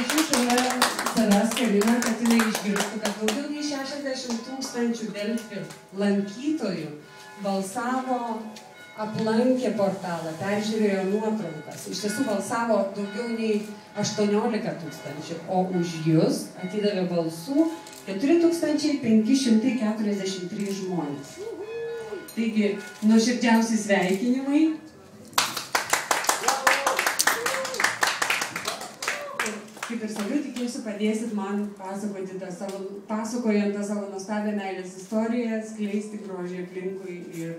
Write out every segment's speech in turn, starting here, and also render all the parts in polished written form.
kviečiu šalia savęs Kariną, kad jinai išgirstų, kad daugiau nei 60 000 Delfi lankytojų balsavo, aplankė portalą, peržiūrėjo nuotraukas. Iš tiesų balsavo daugiau nei 18 000, o už jus atidavė balsų 4543 žmonės. Taigi, nuoširdžiausi sveikinimai. Kaip ir sakiau, tikiuosi padėsit man pasakojant tą savo nuostabią meilės istoriją, skleisti grožį aplinkui ir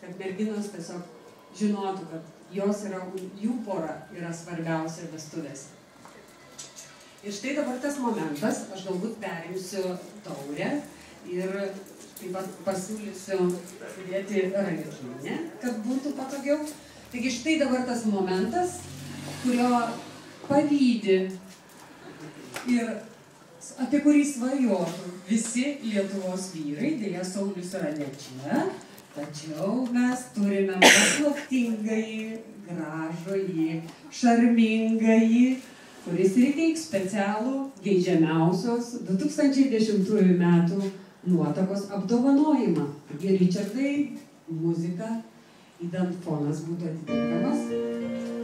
kad merginos tiesiog žinotų, kad jų pora yra svarbiausia vestuvėse. Ir štai dabar tas momentas, aš galbūt perimsiu taurę ir taip pat pasiūlysiu sudėti rankinę, kad būtų patogiau. Taigi štai dabar tas momentas, kurio pavydi ir apie kurį svajotų visi Lietuvos vyrai, dėja Saulius yra ne čia, tačiau mes turime paslaptingąjį, gražųjį, šarmingąjį, kuris ir įteiks specialų geidžiamiausios 2010 metų nuotakos apdovanojimą. Taigi, Ričardai, muzika, idant fonas būtų atitinkamas.